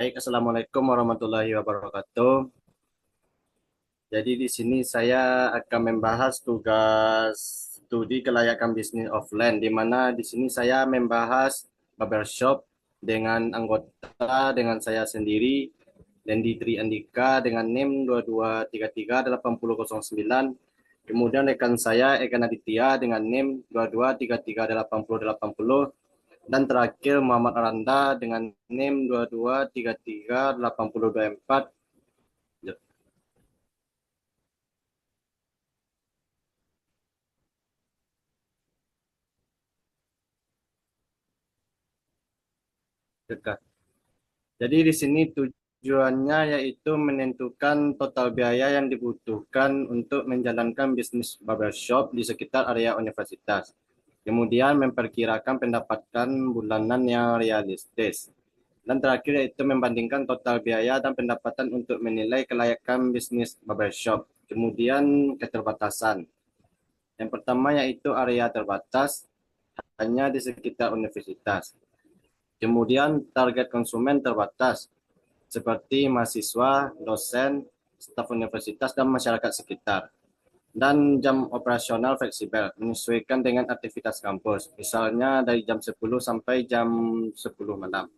Baik, Assalamualaikum warahmatullahi wabarakatuh. Jadi di sini saya akan membahas tugas studi kelayakan bisnis offline, di mana di sini saya membahas barbershop dengan anggota dengan saya sendiri, Dendi Tri Andika dengan NIM 22338009. Kemudian rekan saya Eka Naditya dengan NIM 22338080. Dan terakhir Muhammad Aranda dengan NIM 22338024. Dekat. Jadi di sini tujuannya yaitu menentukan total biaya yang dibutuhkan untuk menjalankan bisnis barbershop di sekitar area universitas. Kemudian memperkirakan pendapatan bulanan yang realistis. Dan terakhir yaitu membandingkan total biaya dan pendapatan untuk menilai kelayakan bisnis barbershop. Kemudian keterbatasan. Yang pertama yaitu area terbatas hanya di sekitar universitas. Kemudian target konsumen terbatas seperti mahasiswa, dosen, staf universitas, dan masyarakat sekitar. Dan jam operasional fleksibel, menyesuaikan dengan aktivitas kampus, misalnya dari jam 10 sampai jam 10 malam.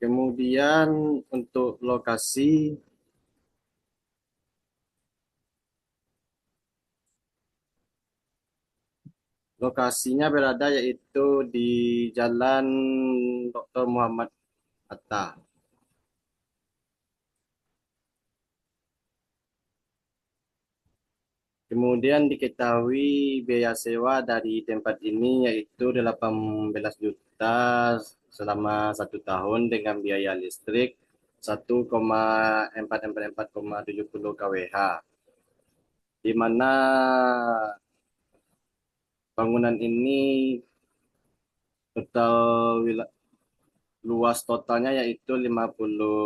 Kemudian untuk lokasinya berada yaitu di Jalan Dr. Muhammad Hatta. Kemudian diketahui biaya sewa dari tempat ini yaitu 18 juta selama 1 tahun dengan biaya listrik 1,444,70 kWh, di mana bangunan ini total luas totalnya yaitu 50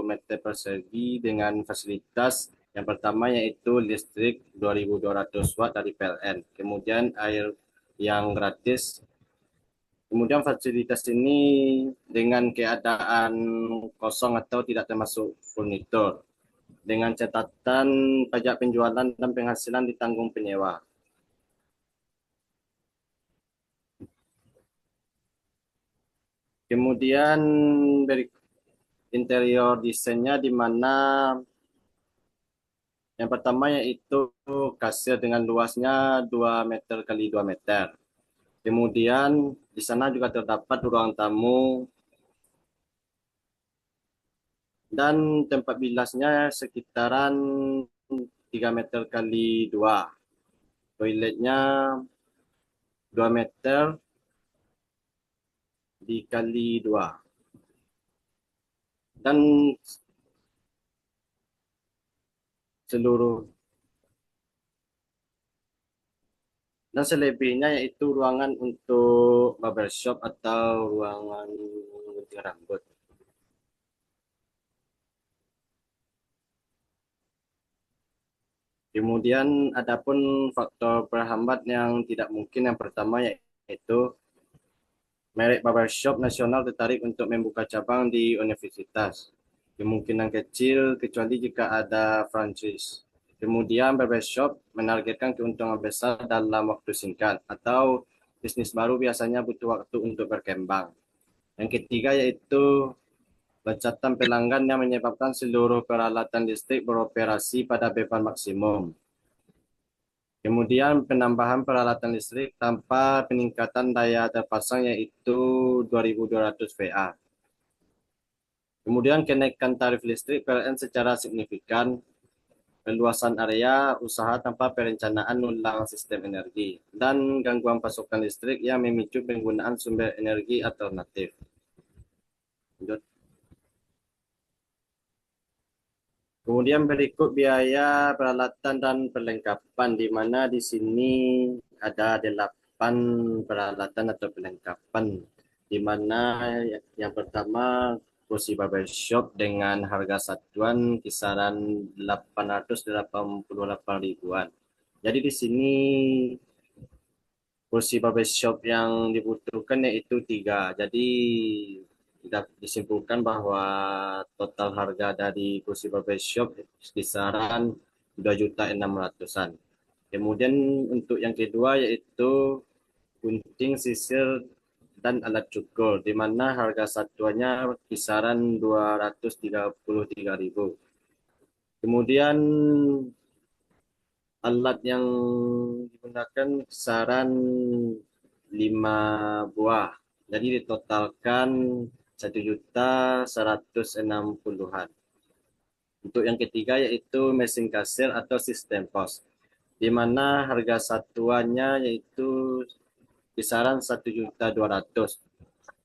meter persegi dengan fasilitas yang pertama yaitu listrik 2.200 watt dari PLN, kemudian air yang gratis. Kemudian fasilitas ini dengan keadaan kosong atau tidak termasuk furnitur, dengan catatan pajak penjualan dan penghasilan ditanggung penyewa. Kemudian dari interior desainnya di mana yang pertama yaitu kasir dengan luasnya 2 meter kali 2 meter. Kemudian di sana juga terdapat ruang tamu dan tempat bilasnya sekitaran 3 meter kali 2. Toiletnya 2 meter dikali 2. Dan seluruh dan selebihnya yaitu ruangan untuk barbershop atau ruangan gunting rambut. Kemudian adapun faktor perhambat yang tidak mungkin, yang pertama yaitu merek barbershop nasional tertarik untuk membuka cabang di universitas. Kemungkinan kecil kecuali jika ada franchise. Kemudian barbershop menargetkan keuntungan besar dalam waktu singkat atau bisnis baru biasanya butuh waktu untuk berkembang. Yang ketiga yaitu bacatan pelanggan yang menyebabkan seluruh peralatan listrik beroperasi pada beban maksimum. Kemudian penambahan peralatan listrik tanpa peningkatan daya terpasang yaitu 2.200 VA. Kemudian kenaikan tarif listrik PLN secara signifikan, perluasan area usaha tanpa perencanaan ulang sistem energi, dan gangguan pasokan listrik yang memicu penggunaan sumber energi alternatif. Lanjut. Kemudian berikut biaya peralatan dan perlengkapan, di mana di sini ada 8 peralatan atau perlengkapan, di mana yang pertama kursi barbershop dengan harga satuan kisaran 888 ribuan. Jadi di sini kursi barbershop yang dibutuhkan yaitu tiga. Jadi tidak disimpulkan bahwa total harga dari kursi barbershop kisaran 2.600.000-an. Kemudian untuk yang kedua yaitu gunting, sisir, dan alat cukur, di mana harga satuannya kisaran 233.000. Kemudian alat yang digunakan kisaran 5 buah. Jadi ditotalkan 1.160.000-an. Untuk yang ketiga yaitu mesin kasir atau sistem pos, di mana harga satuannya yaitu kisaran 1.200.000.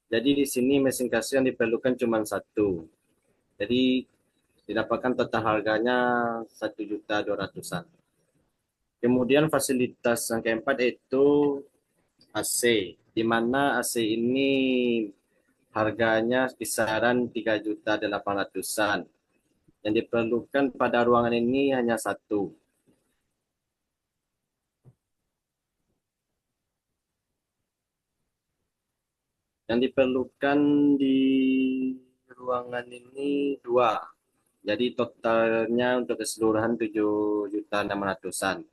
Jadi di sini mesin kasir yang diperlukan cuma satu. Jadi didapatkan total harganya 1.200.000-an. Kemudian fasilitas yang keempat yaitu AC, di mana AC ini harganya kisaran 3.800.000-an. Yang diperlukan pada ruangan ini hanya satu. Yang diperlukan di ruangan ini dua. Jadi totalnya untuk keseluruhan 7.600.000-an.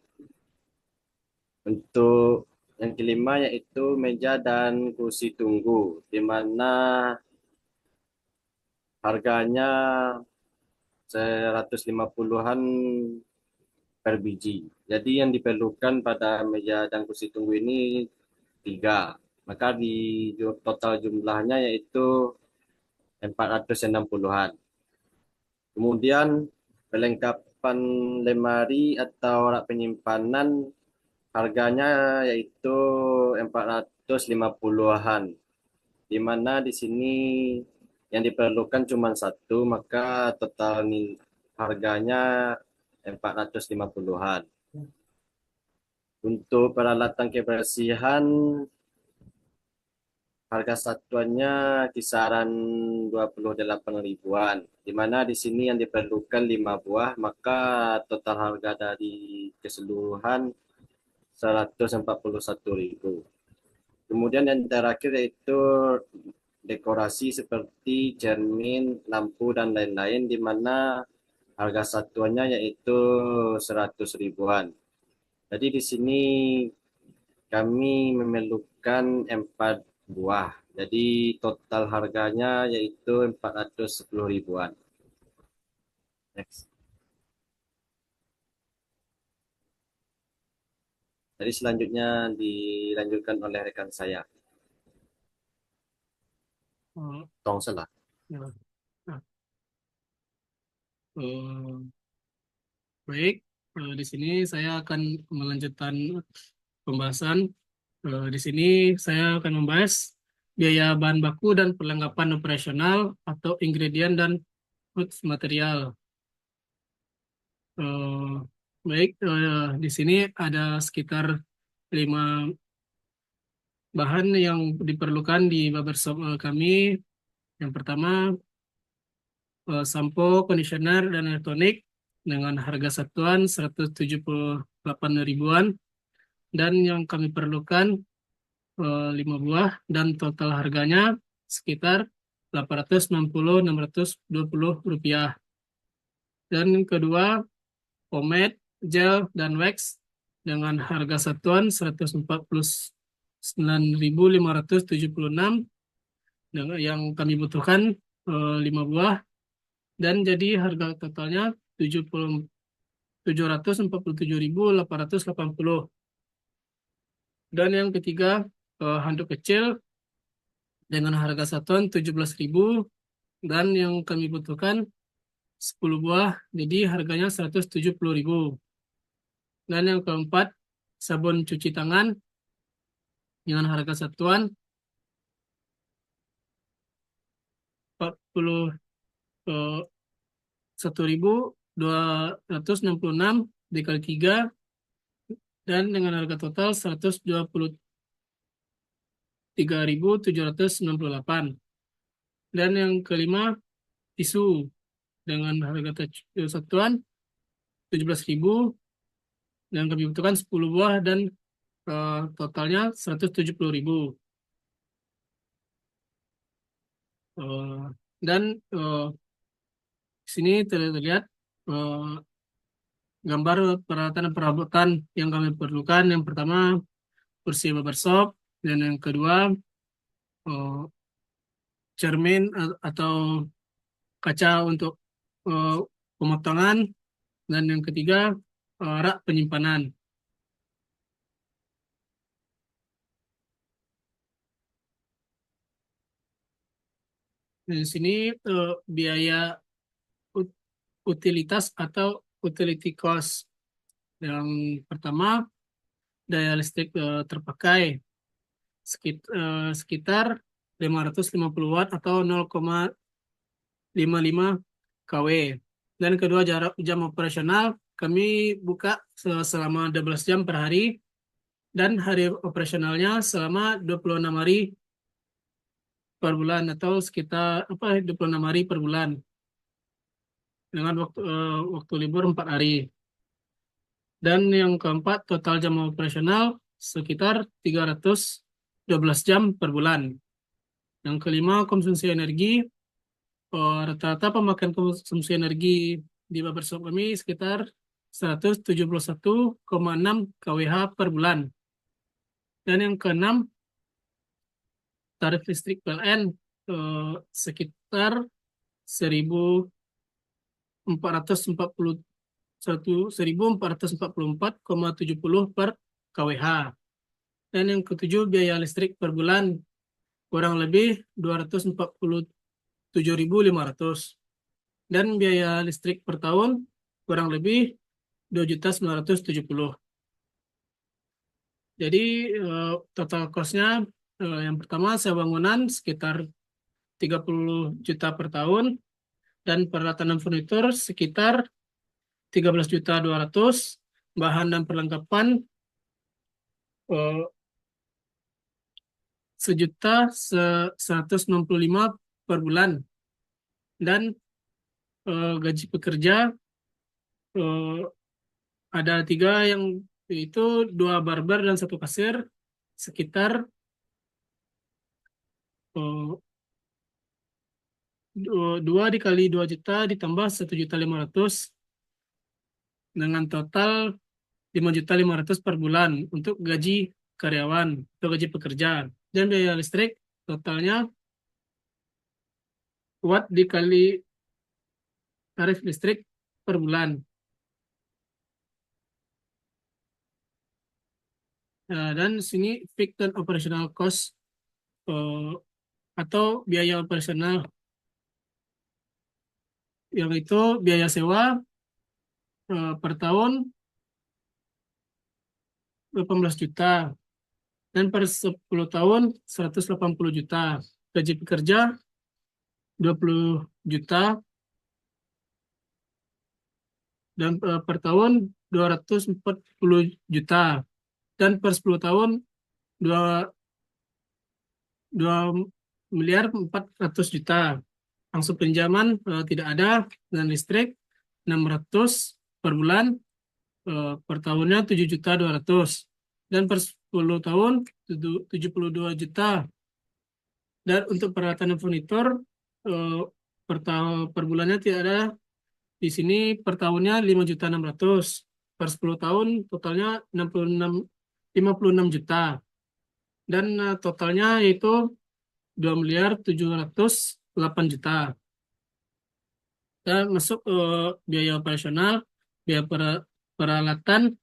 Untuk yang kelima yaitu meja dan kursi tunggu, di mana harganya 150-an per biji. Jadi yang diperlukan pada meja dan kursi tunggu ini tiga. Maka di total jumlahnya yaitu 460-an. Kemudian perlengkapan lemari atau rak penyimpanan harganya yaitu 450-an. Di mana di sini yang diperlukan cuma satu, maka total harganya 450-an. Untuk peralatan kebersihan, harga satuannya kisaran 28 ribuan. Di mana di sini yang diperlukan 5 buah, maka total harga dari keseluruhan 141.000. Kemudian yang terakhir yaitu dekorasi seperti cermin, lampu, dan lain-lain, di mana harga satuannya yaitu 100 ribuan. Jadi di sini kami memerlukan 4 buah. Jadi total harganya yaitu 410 ribuan. Next. Jadi selanjutnya dilanjutkan oleh rekan saya. Oh, Tong salah. ya. Nah, baik, di sini saya akan melanjutkan pembahasan. Di sini saya akan membahas biaya bahan baku dan perlengkapan operasional atau ingredient dan goods material. Eh, Baik, di sini ada sekitar 5 bahan yang diperlukan di barbershop kami. Yang pertama, sampo, conditioner, dan air tonik dengan harga satuan 178 ribuan. Dan yang kami perlukan 5 buah dan total harganya sekitar 860-620 rupiah. Dan yang kedua, pomade, gel, dan wax dengan harga satuan 149.576 dengan yang kami butuhkan 5 buah dan jadi harga totalnya 747.880. Dan yang ketiga, handuk kecil dengan harga satuan 17.000 dan yang kami butuhkan 10 buah, jadi harganya 170.000. Dan yang keempat, sabun cuci tangan dengan harga satuan 41.266 dikali 3 dan dengan harga total 123.798. Dan yang kelima, tisu dengan harga satuan 17.000 dan kami butuhkan 10 buah dan totalnya 170.000. Eh, dan di sini terlihat eh, gambar peralatan dan perabotan yang kami perlukan. Yang pertama, kursi barbershop, dan yang kedua, eh, cermin atau kaca untuk eh, pemotongan, dan yang ketiga, rak penyimpanan. Di sini biaya ut- utilitas atau utility cost. Yang pertama, daya listrik terpakai sekitar 550 watt atau 0,55 kW. Dan kedua, jarak jam operasional kami buka selama 12 jam per hari dan hari operasionalnya selama 26 hari per bulan atau sekitar 26 hari per bulan dengan waktu libur 4 hari. Dan yang keempat, total jam operasional sekitar 312 jam per bulan. Yang kelima, konsumsi energi. Rata-rata pemakaian konsumsi energi di barbershop kami sekitar 171,6 kWh per bulan. Dan yang keenam, tarif listrik PLN sekitar 1.444,70 per kWh. Dan yang ketujuh, biaya listrik per bulan kurang lebih 247.500. Dan biaya listrik per tahun kurang lebih 2.970. Jadi total cost-nya yang pertama sewa bangunan sekitar 30 juta per tahun dan peralatan dan furnitur sekitar 13.200, bahan dan perlengkapan eh, 1.165 per bulan, dan gaji pekerja eh, ada 3, yang itu 2 barber dan 1 kasir, sekitar eh, 2 dikali 2 juta ditambah 1.500.000 dengan total 5.500.000 per bulan untuk gaji karyawan atau gaji pekerja. Dan biaya listrik totalnya watt dikali tarif listrik per bulan. Dan sini fixed dan operational cost eh, atau biaya operasional, yang itu biaya sewa per tahun 18 juta dan per 10 tahun 180 juta. Gaji pekerja 20 juta dan per tahun 240 juta, dan per 10 tahun 2 miliar 400 juta. Langsung pinjaman tidak ada, dan listrik 600 per bulan, per tahunnya 7.200.000, dan per 10 tahun 72 juta. Dan untuk peralatan dan furnitur eh, per bulannya tidak ada. Di sini per tahunnya 5.600.000, per 10 tahun totalnya 56 juta, dan totalnya yaitu 2.708.000. Dan masuk biaya operasional, biaya peralatan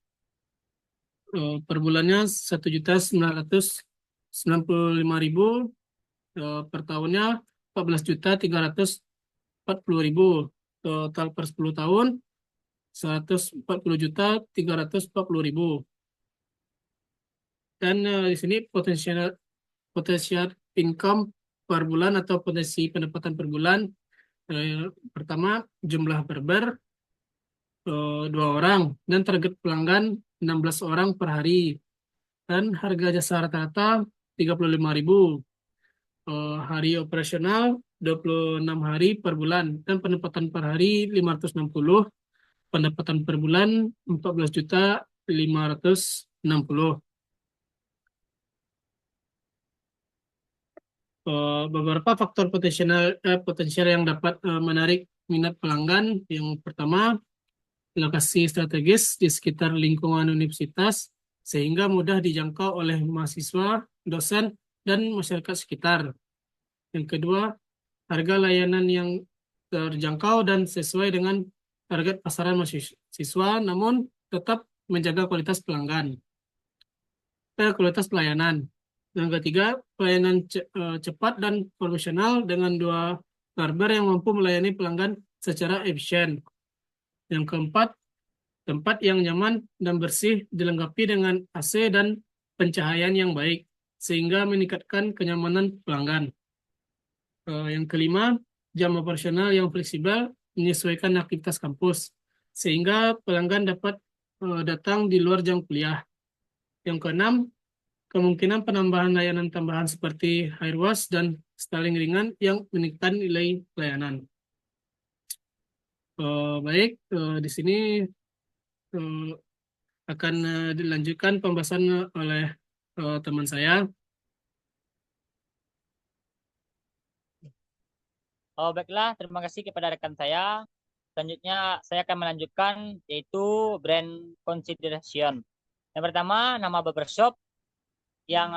per bulannya 1.995.000, per tahunnya 14.340.000, total per 10 tahun 140.340.000. Dan di sini potensial potensial income per bulan atau potensi pendapatan per bulan, pertama jumlah barber 2 orang dan target pelanggan 16 orang per hari, dan harga jasa rata-rata 35.000. Hari operasional 26 hari per bulan dan pendapatan per hari 560, pendapatan per bulan 14.560. Beberapa faktor potensial yang dapat menarik minat pelanggan. Yang pertama, lokasi strategis di sekitar lingkungan universitas sehingga mudah dijangkau oleh mahasiswa, dosen, dan masyarakat sekitar. Yang kedua, harga layanan yang terjangkau dan sesuai dengan target pasaran mahasiswa, namun tetap menjaga kualitas pelanggan. Kualitas pelayanan. Yang ketiga, pelayanan cepat dan profesional dengan 2 barber yang mampu melayani pelanggan secara efisien. Yang keempat, tempat yang nyaman dan bersih dilengkapi dengan AC dan pencahayaan yang baik, sehingga meningkatkan kenyamanan pelanggan. Yang kelima, jam operasional yang fleksibel menyesuaikan aktivitas kampus, sehingga pelanggan dapat datang di luar jam kuliah. Yang keenam, kemungkinan penambahan layanan tambahan seperti hair wash dan styling ringan yang meningkatkan nilai pelayanan. Baik, di sini akan dilanjutkan pembahasan oleh teman saya. Oh, baiklah, terima kasih kepada rekan saya. Selanjutnya saya akan melanjutkan yaitu brand consideration. Yang pertama, nama barbershop yang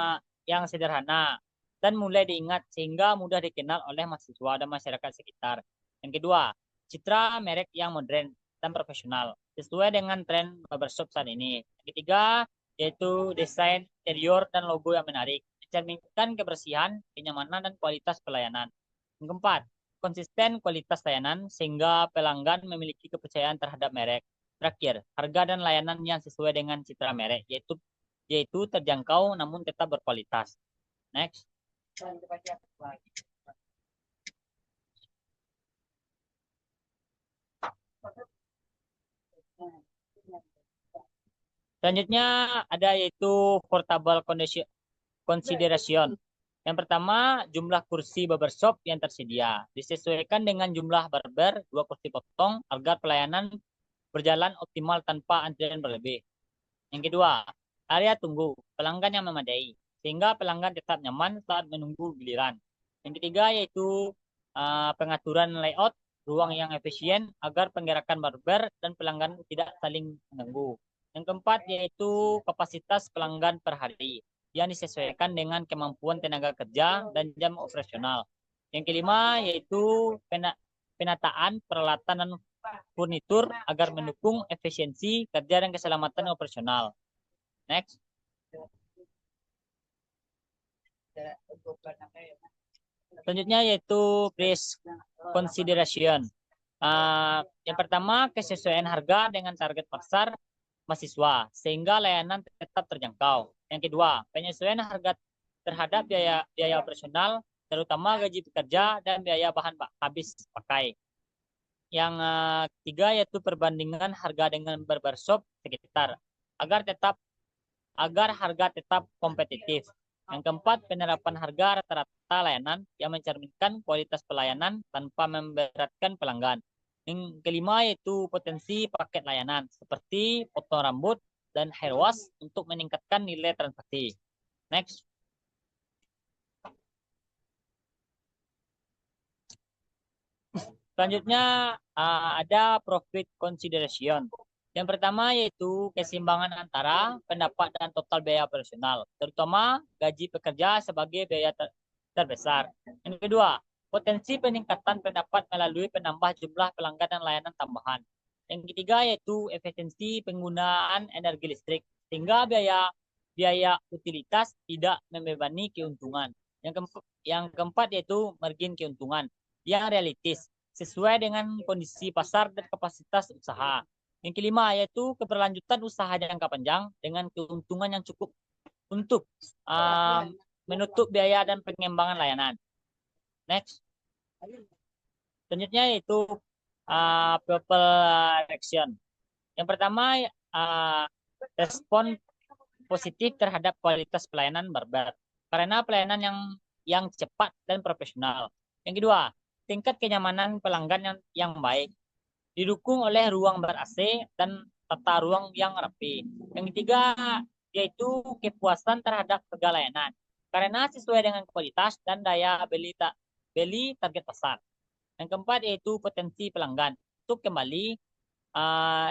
sederhana dan mulai diingat sehingga mudah dikenal oleh mahasiswa dan masyarakat sekitar. Yang kedua, citra merek yang modern dan profesional sesuai dengan tren barbershop saat ini. Yang ketiga, yaitu desain interior dan logo yang menarik, mencerminkan kebersihan, kenyamanan, dan kualitas pelayanan. Yang keempat, konsisten kualitas layanan sehingga pelanggan memiliki kepercayaan terhadap merek. Terakhir, harga dan layanan yang sesuai dengan citra merek, yaitu terjangkau namun tetap berkualitas. Next. Selanjutnya ada yaitu portable consideration. Yang pertama, jumlah kursi barbershop yang tersedia. Disesuaikan dengan jumlah barber, 2 kursi potong, agar pelayanan berjalan optimal tanpa antrian berlebih. Yang kedua, area tunggu, pelanggan yang memadai, sehingga pelanggan tetap nyaman saat menunggu giliran. Yang ketiga yaitu pengaturan layout, ruang yang efisien agar penggerakan barber dan pelanggan tidak saling mengganggu. Yang keempat yaitu kapasitas pelanggan per hari yang disesuaikan dengan kemampuan tenaga kerja dan jam operasional. Yang kelima yaitu penataan peralatan dan furnitur agar mendukung efisiensi kerja dan keselamatan operasional. Next. Selanjutnya yaitu price consideration. Yang pertama, kesesuaian harga dengan target pasar mahasiswa sehingga layanan tetap terjangkau. Yang kedua, penyesuaian harga terhadap biaya operasional terutama gaji pekerja dan biaya bahan habis pakai. Yang ketiga yaitu perbandingan harga dengan barbershop sekitar agar harga tetap kompetitif. Yang keempat, penerapan harga rata-rata layanan yang mencerminkan kualitas pelayanan tanpa memberatkan pelanggan. Yang kelima yaitu potensi paket layanan seperti potong rambut dan hair wash untuk meningkatkan nilai transaksi. Next. Selanjutnya ada profit consideration. Yang pertama yaitu keseimbangan antara pendapat dan total biaya operasional, terutama gaji pekerja sebagai biaya terbesar. Yang kedua, potensi peningkatan pendapat melalui penambah jumlah pelanggan dan layanan tambahan. Yang ketiga yaitu efisiensi penggunaan energi listrik sehingga biaya utilitas tidak membebani keuntungan. Yang keempat yaitu margin keuntungan yang realistis sesuai dengan kondisi pasar dan kapasitas usaha. Yang kelima yaitu keberlanjutan usaha jangka panjang dengan keuntungan yang cukup untuk menutup biaya dan pengembangan layanan. Next. Selanjutnya yaitu people reaction. Yang pertama respon positif terhadap kualitas pelayanan barber karena pelayanan yang cepat dan profesional. Yang kedua, tingkat kenyamanan pelanggan yang baik, didukung oleh ruang ber-AC dan tata ruang yang rapi. Yang ketiga, yaitu kepuasan terhadap harga layanan, karena sesuai dengan kualitas dan daya beli target pasar. Yang keempat, yaitu potensi pelanggan untuk kembali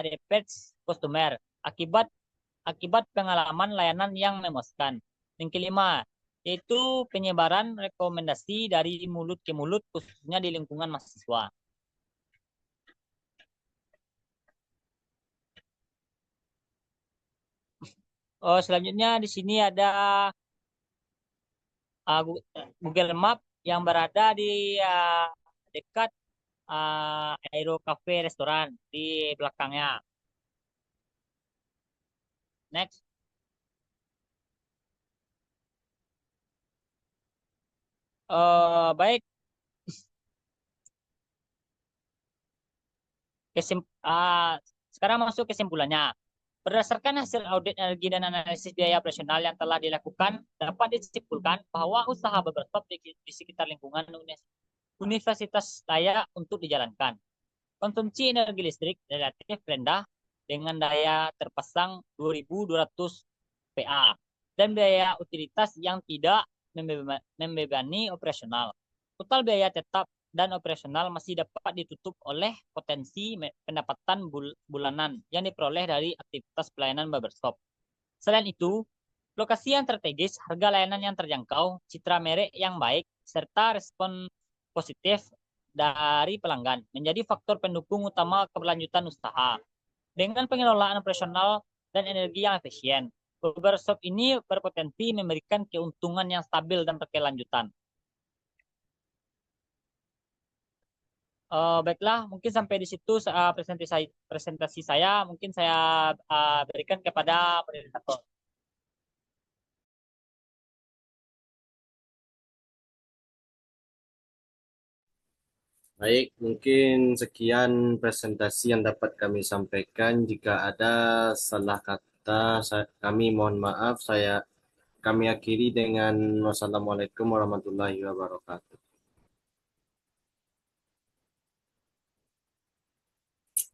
repeat customer akibat pengalaman layanan yang memuaskan. Yang kelima, yaitu penyebaran rekomendasi dari mulut ke mulut, khususnya di lingkungan mahasiswa. Oh, selanjutnya di sini ada Google Map yang berada di dekat Aero Cafe restoran di belakangnya. Next. Baik. Sekarang masuk kesimpulannya. Berdasarkan hasil audit energi dan analisis biaya operasional yang telah dilakukan, dapat disimpulkan bahwa usaha barbershop di sekitar lingkungan universitas layak untuk dijalankan. Konsumsi energi listrik relatif rendah dengan daya terpasang 2.200 PA dan biaya utilitas yang tidak membebani operasional. Total biaya tetap dan operasional masih dapat ditutup oleh potensi pendapatan bulanan yang diperoleh dari aktivitas pelayanan barbershop. Selain itu, lokasi yang strategis, harga layanan yang terjangkau, citra merek yang baik, serta respon positif dari pelanggan menjadi faktor pendukung utama keberlanjutan usaha. Dengan pengelolaan operasional dan energi yang efisien, barbershop ini berpotensi memberikan keuntungan yang stabil dan berkelanjutan. Baiklah, mungkin sampai di situ presentasi saya. Mungkin saya berikan kepada moderator. Baik, mungkin sekian presentasi yang dapat kami sampaikan. Jika ada salah kata, kami mohon maaf. Kami akhiri dengan wassalamualaikum warahmatullahi wabarakatuh.